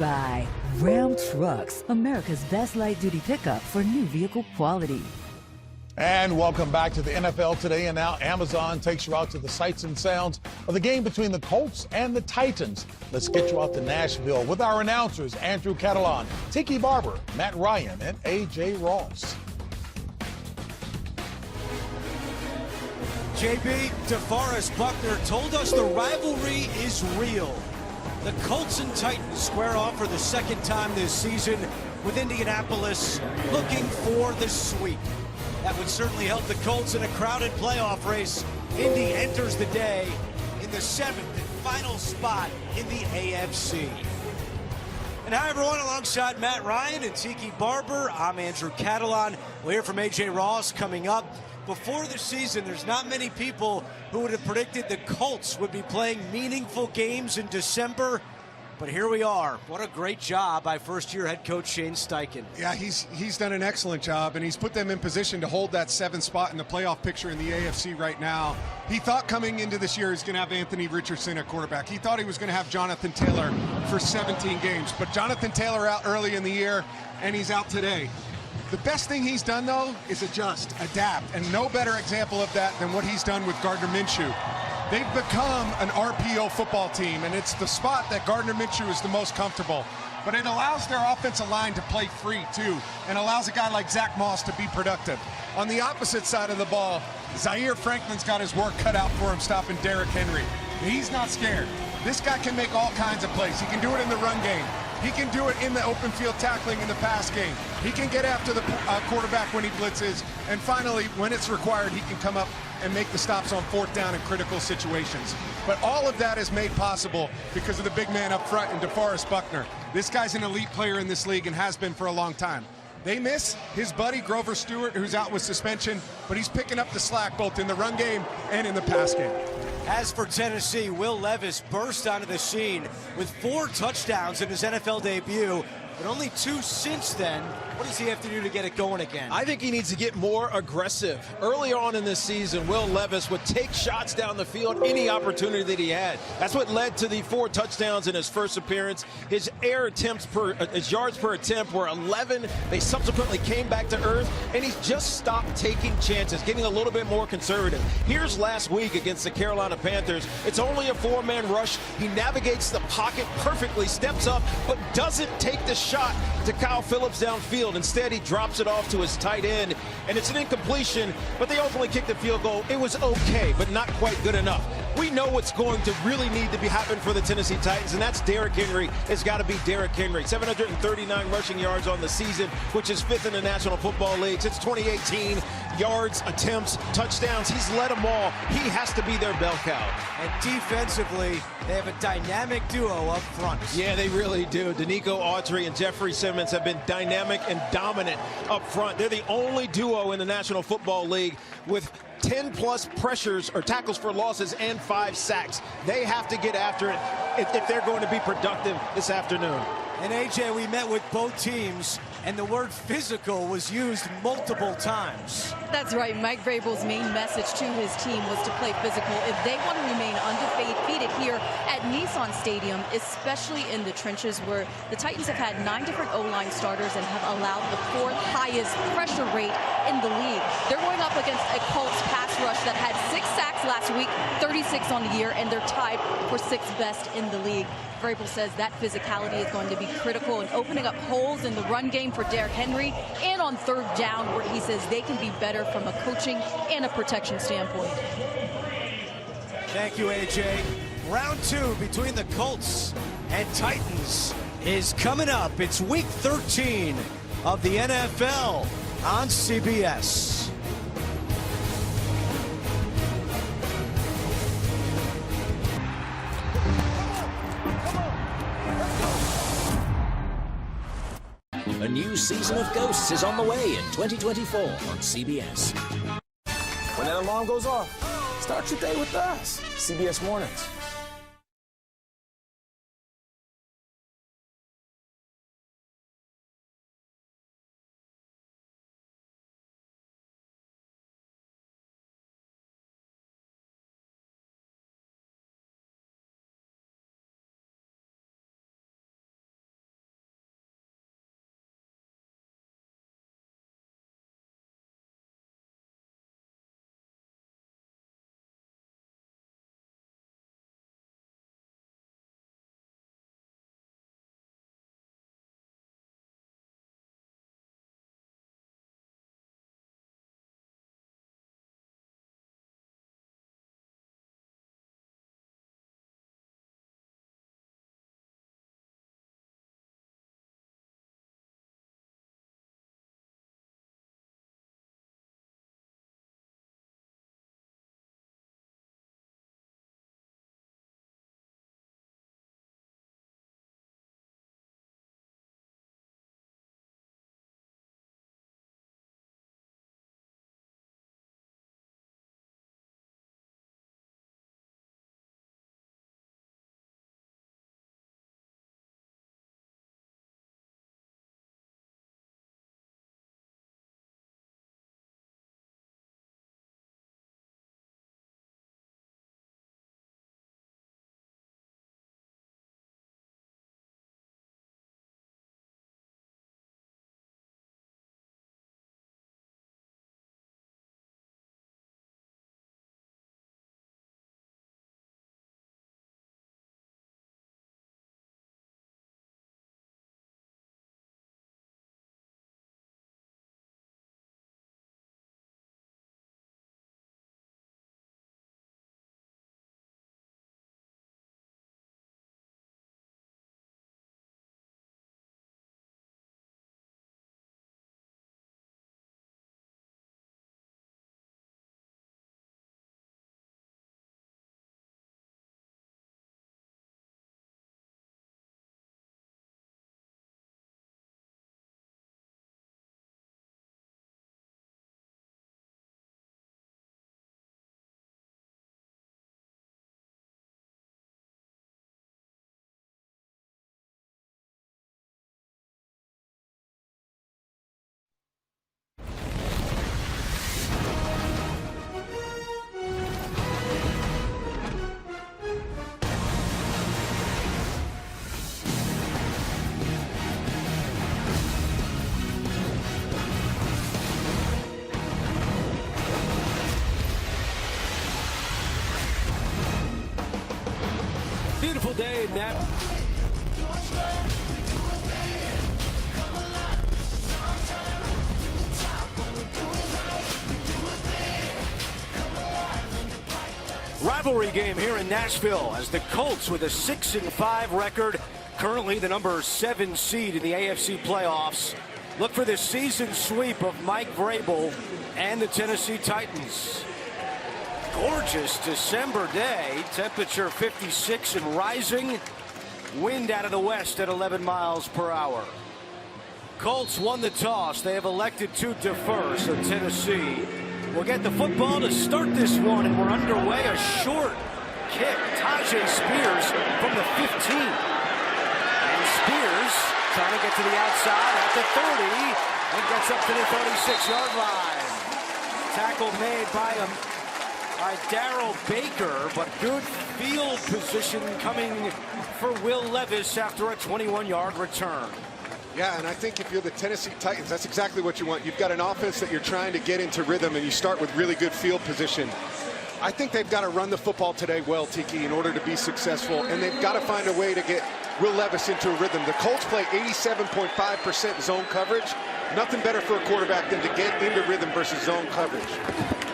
By Ram Trucks, America's best light-duty pickup for new vehicle quality. And welcome back to the NFL Today. And now Amazon takes you out to the sights and sounds of the game between the Colts and the Titans. Let's get you out to Nashville with our announcers, Andrew Catalan, Tiki Barber, Matt Ryan, and A.J. Ross. JB, DeForest Buckner told us the rivalry is real. The Colts and Titans square off for the second time this season, with Indianapolis looking for the sweep. That would certainly help the Colts in a crowded playoff race. Indy enters the day in the seventh and final spot in the AFC. And hi, everyone, alongside Matt Ryan and Tiki Barber, I'm Andrew Catalan. We'll hear from A.J. Ross coming up. Before the season, there's not many people who would have predicted the Colts would be playing meaningful games in December. But here we are. What a great job by first-year head coach Shane Steichen. Yeah, he's done an excellent job, and he's put them in position to hold that seventh spot in the playoff picture in the AFC right now. He thought coming into this year he's going to have Anthony Richardson at quarterback. He thought he was going to have Jonathan Taylor for 17 games. But Jonathan Taylor out early in the year, and he's out today. The best thing he's done, though, is adjust, adapt, and no better example of that than what he's done with Gardner Minshew. They've become an RPO football team, and it's the spot that Gardner Minshew is the most comfortable. But it allows their offensive line to play free, too, and allows a guy like Zach Moss to be productive. On the opposite side of the ball, Zaire Franklin's got his work cut out for him stopping Derrick Henry. He's not scared. This guy can make all kinds of plays. He can do it in the run game. He can do it in the open field tackling in the pass game. He can get after the quarterback when he blitzes. And finally, when it's required, he can come up and make the stops on fourth down in critical situations. But all of that is made possible because of the big man up front in DeForest Buckner. This guy's an elite player in this league and has been for a long time. They miss his buddy Grover Stewart, who's out with suspension, but he's picking up the slack both in the run game and in the pass game. As for Tennessee, Will Levis burst onto the scene with 4 touchdowns in his NFL debut, but only 2 since then. What does he have to do to get it going again? I think he needs to get more aggressive. Early on in this season, Will Levis would take shots down the field any opportunity that he had. That's what led to the 4 touchdowns in his first appearance. His his yards per attempt were 11. They subsequently came back to earth, and he's just stopped taking chances, getting a little bit more conservative. Here's last week against the Carolina Panthers. It's only a 4-man rush. He navigates the pocket perfectly, steps up, but doesn't take the shot to Kyle Phillips downfield. Instead, he drops it off to his tight end, and it's an incompletion, but they ultimately kicked the field goal. It was okay, but not quite good enough. We know what's going to really need to be happening for the Tennessee Titans, and that's Derrick Henry. It's got to be Derrick Henry. 739 rushing yards on the season, which is 5th in the National Football League since 2018. Yards, attempts, touchdowns, he's led them all. He has to be their bell cow. And defensively, they have a dynamic duo up front. Yeah, they really do. Danico Autry and Jeffrey Simmons have been dynamic and dominant up front. They're the only duo in the National Football League with 10-plus pressures or tackles for losses and 5 sacks. They have to get after it if they're going to be productive this afternoon. And AJ, we met with both teams, and the word physical was used multiple times. That's right. Mike Vrabel's main message to his team was to play physical if they want to remain undefeated here at Nissan Stadium, especially in the trenches where the Titans have had 9 different O-line starters and have allowed the 4th highest pressure rate in the league. They're going up against a Colts pass rush that had 6 sacks last week, 36 on the year, and they're tied for 6th best in the league. Vrabel says that physicality is going to be critical in opening up holes in the run game for Derrick Henry and on 3rd down, where he says they can be better from a coaching and a protection standpoint. Thank you, AJ. Round 2 between the Colts and Titans is coming up. It's week 13 of the NFL on CBS. A new season of Ghosts is on the way in 2024 on CBS. When that alarm goes off, start your day with us, CBS Mornings. that. Rivalry game here in Nashville as the Colts with a 6-5 record, currently the number 7 seed in the AFC playoffs. Look for this season sweep of Mike Vrabel and the Tennessee Titans. Gorgeous December day, temperature 56 and rising, wind out of the west at 11 miles per hour. Colts won the toss. They have elected to defer, so Tennessee will get the football to start this one, and we're underway. A short kick. Tajay Spears from the 15. And Spears trying to get to the outside at the 30 and gets up to the 36-yard line. Tackle made by Darrell Baker, but good field position coming for Will Levis after a 21-yard return. Yeah, and I think if you're the Tennessee Titans, that's exactly what you want. You've got an offense that you're trying to get into rhythm, and you start with really good field position. I think they've got to run the football today well, Tiki, in order to be successful, and they've got to find a way to get Will Levis into a rhythm. The Colts play 87.5% zone coverage. Nothing better for a quarterback than to get into rhythm versus zone coverage.